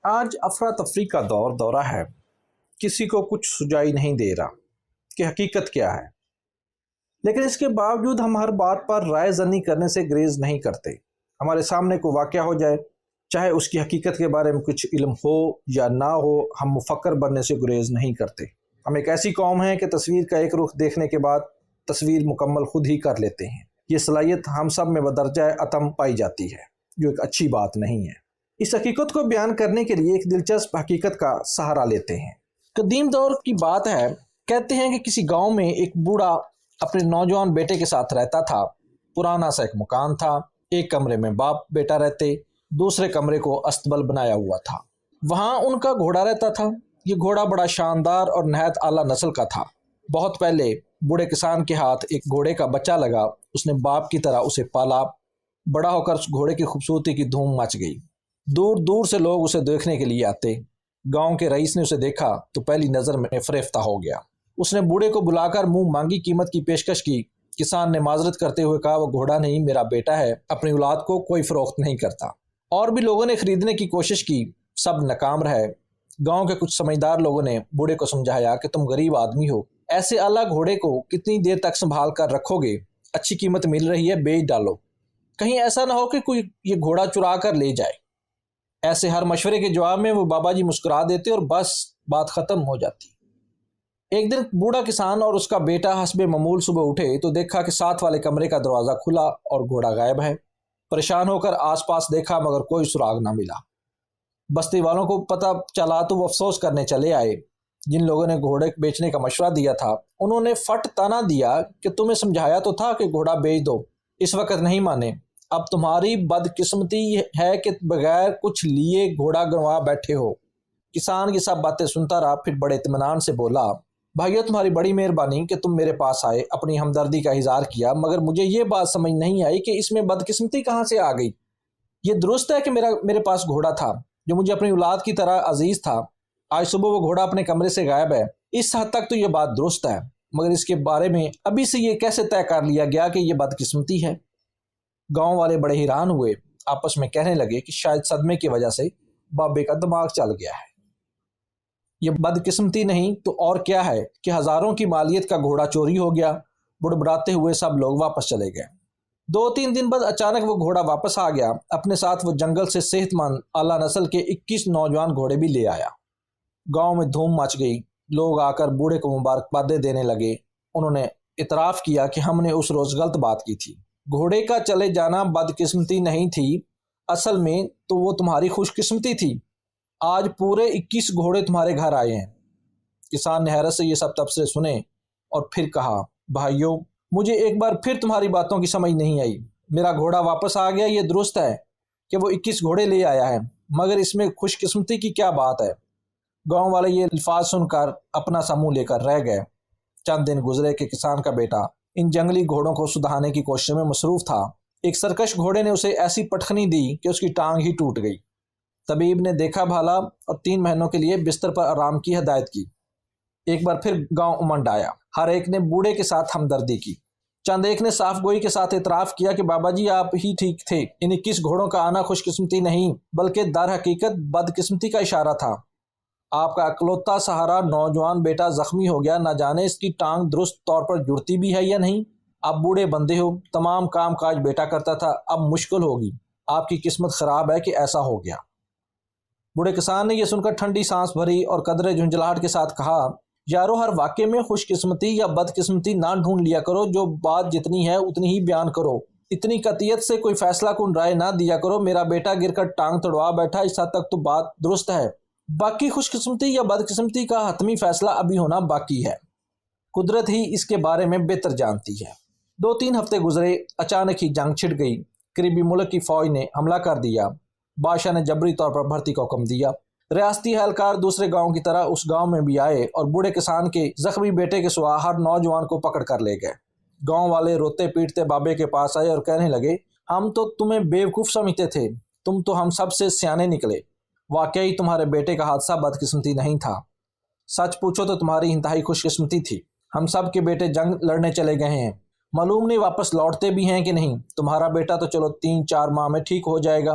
آج افراتفری کا دور دورہ ہے، کسی کو کچھ سجائی نہیں دے رہا کہ حقیقت کیا ہے، لیکن اس کے باوجود ہم ہر بات پر رائے زنی کرنے سے گریز نہیں کرتے۔ ہمارے سامنے کوئی واقعہ ہو جائے، چاہے اس کی حقیقت کے بارے میں کچھ علم ہو یا نہ ہو، ہم مفکر بننے سے گریز نہیں کرتے۔ ہم ایک ایسی قوم ہیں کہ تصویر کا ایک رخ دیکھنے کے بعد تصویر مکمل خود ہی کر لیتے ہیں۔ یہ صلاحیت ہم سب میں بدرجہ عتم پائی جاتی ہے، جو ایک اچھی بات نہیں ہے۔ اس حقیقت کو بیان کرنے کے لیے ایک دلچسپ حقیقت کا سہارا لیتے ہیں۔ قدیم دور کی بات ہے، کہتے ہیں کہ کسی گاؤں میں ایک بوڑھا اپنے نوجوان بیٹے کے ساتھ رہتا تھا۔ پرانا سا ایک مکان تھا، ایک کمرے میں باپ بیٹا رہتے، دوسرے کمرے کو استبل بنایا ہوا تھا۔ وہاں ان کا گھوڑا رہتا تھا۔ یہ گھوڑا بڑا شاندار اور نہایت اعلیٰ نسل کا تھا۔ بہت پہلے بوڑھے کسان کے ہاتھ ایک گھوڑے کا بچہ لگا، اس نے باپ کی طرح اسے پالا۔ بڑا ہو کر اس گھوڑے کی خوبصورتی کی دھوم مچ گئی، دور دور سے لوگ اسے دیکھنے کے لیے آتے۔ گاؤں کے رئیس نے اسے دیکھا تو پہلی نظر میں فریفتہ ہو گیا۔ اس نے بوڑھے کو بلا کر منہ مانگی قیمت کی پیشکش کی۔ کسان نے معذرت کرتے ہوئے کہا، وہ گھوڑا نہیں، میرا بیٹا ہے، اپنی اولاد کو کوئی فروخت نہیں کرتا۔ اور بھی لوگوں نے خریدنے کی کوشش کی، سب ناکام رہے۔ گاؤں کے کچھ سمجھدار لوگوں نے بوڑھے کو سمجھایا کہ تم غریب آدمی ہو، ایسے اعلیٰ گھوڑے کو کتنی دیر تک سنبھال کر رکھو گے؟ اچھی قیمت مل رہی ہے، بیچ ڈالو، کہیں ایسا نہ ہو کہ کوئی یہ گھوڑا چرا کر لے جائے۔ ایسے ہر مشورے کے جواب میں وہ بابا جی مسکرا دیتے اور بس بات ختم ہو جاتی۔ ایک دن بوڑھا کسان اور اس کا بیٹا حسب معمول صبح اٹھے تو دیکھا کہ ساتھ والے کمرے کا دروازہ کھلا اور گھوڑا غائب ہے۔ پریشان ہو کر آس پاس دیکھا مگر کوئی سراغ نہ ملا۔ بستی والوں کو پتہ چلا تو وہ افسوس کرنے چلے آئے۔ جن لوگوں نے گھوڑے بیچنے کا مشورہ دیا تھا انہوں نے فٹ تانا دیا کہ تمہیں سمجھایا تو تھا کہ گھوڑا بیچ دو، اس وقت نہیں مانے۔ اب تمہاری بدقسمتی ہے کہ بغیر کچھ لیے گھوڑا گنوا بیٹھے ہو۔ کسان کی سب باتیں سنتا رہا، پھر بڑے اطمینان سے بولا، بھائیو تمہاری بڑی مہربانی کہ تم میرے پاس آئے، اپنی ہمدردی کا اظہار کیا، مگر مجھے یہ بات سمجھ نہیں آئی کہ اس میں بدقسمتی کہاں سے آ گئی۔ یہ درست ہے کہ میرے پاس گھوڑا تھا جو مجھے اپنی اولاد کی طرح عزیز تھا۔ آج صبح وہ گھوڑا اپنے کمرے سے غائب ہے۔ اس حد تک تو یہ بات درست ہے، مگر اس کے بارے میں ابھی سے یہ کیسے طے کر لیا گیا کہ یہ بدقسمتی ہے؟ گاؤں والے بڑے حیران ہوئے، آپس میں کہنے لگے کہ شاید صدمے کی وجہ سے بابے کا دماغ چل گیا ہے۔ یہ بدقسمتی نہیں تو اور کیا ہے کہ ہزاروں کی مالیت کا گھوڑا چوری ہو گیا۔ بڑبڑاتے ہوئے سب لوگ واپس چلے گئے۔ 2-3 دن بعد اچانک وہ گھوڑا واپس آ گیا۔ اپنے ساتھ وہ جنگل سے صحت مند اعلیٰ نسل کے 21 نوجوان گھوڑے بھی لے آیا۔ گاؤں میں دھوم مچ گئی، لوگ آ کر بوڑھے کو مبارکبادیں دینے لگے۔ انہوں نے اعتراف کیا کہ ہم نے اس روز غلط بات کی تھی، گھوڑے کا چلے جانا بدقسمتی نہیں تھی، اصل میں تو وہ تمہاری خوش قسمتی تھی۔ آج پورے 21 گھوڑے تمہارے گھر آئے ہیں۔ کسان نے حیرت سے یہ سب تبصرے سنے اور پھر کہا، بھائیو مجھے ایک بار پھر تمہاری باتوں کی سمجھ نہیں آئی۔ میرا گھوڑا واپس آ گیا، یہ درست ہے کہ وہ 21 گھوڑے لے آیا ہے، مگر اس میں خوش قسمتی کی کیا بات ہے؟ گاؤں والے یہ الفاظ سن کر اپنا سا منہ لے کر رہ گئے۔ چند دن گزرے کہ کسان کا بیٹا ان جنگلی گھوڑوں کو سدھانے کی کوشش میں مصروف تھا۔ ایک سرکش گھوڑے نے اسے ایسی پٹخنی دی کہ اس کی ٹانگ ہی ٹوٹ گئی۔ طبیب نے دیکھا بھالا اور 3 مہینوں کے لیے بستر پر آرام کی ہدایت کی۔ ایک بار پھر گاؤں امنڈ آیا۔ ہر ایک نے بوڑھے کے ساتھ ہمدردی کی۔ چند ایک نے صاف گوئی کے ساتھ اعتراف کیا کہ بابا جی آپ ہی ٹھیک تھے، ان 21 گھوڑوں کا آنا خوش قسمتی نہیں بلکہ در حقیقت بدقسمتی کا اشارہ تھا۔ آپ کا اکلوتا سہارا نوجوان بیٹا زخمی ہو گیا، نہ جانے اس کی ٹانگ درست طور پر جڑتی بھی ہے یا نہیں۔ آپ بوڑھے بندے ہو، تمام کام کاج بیٹا کرتا تھا، اب مشکل ہوگی، آپ کی قسمت خراب ہے کہ ایسا ہو گیا۔ بوڑھے کسان نے یہ سن کر ٹھنڈی سانس بھری اور قدرے جھنجھلاہٹ کے ساتھ کہا، یارو ہر واقعے میں خوش قسمتی یا بدقسمتی نہ ڈھونڈ لیا کرو، جو بات جتنی ہے اتنی ہی بیان کرو، اتنی قطعیت سے کوئی فیصلہ کن رائے نہ دیا کرو۔ میرا بیٹا گر کر ٹانگ تڑوا بیٹھا، اس حد تک تو بات درست ہے، باقی خوش قسمتی یا بدقسمتی کا حتمی فیصلہ ابھی ہونا باقی ہے، قدرت ہی اس کے بارے میں بہتر جانتی ہے۔ 2-3 ہفتے گزرے، اچانک ہی جنگ چھڑ گئی۔ قریبی ملک کی فوج نے حملہ کر دیا۔ بادشاہ نے جبری طور پر بھرتی کا حکم دیا۔ ریاستی اہلکار دوسرے گاؤں کی طرح اس گاؤں میں بھی آئے اور بوڑھے کسان کے زخمی بیٹے کے سوا ہر نوجوان کو پکڑ کر لے گئے۔ گاؤں والے روتے پیٹتے بابے کے پاس آئے اور کہنے لگے، ہم تو تمہیں بیوقوف سمجھتے تھے، تم تو ہم سب سے سیانے نکلے۔ واقعی تمہارے بیٹے کا حادثہ بدقسمتی نہیں تھا، سچ پوچھو تو تمہاری انتہائی خوش قسمتی تھی۔ ہم سب کے بیٹے جنگ لڑنے چلے گئے ہیں، معلوم نہیں واپس لوٹتے بھی ہیں کہ نہیں۔ تمہارا بیٹا تو چلو 3-4 ماہ میں ٹھیک ہو جائے گا۔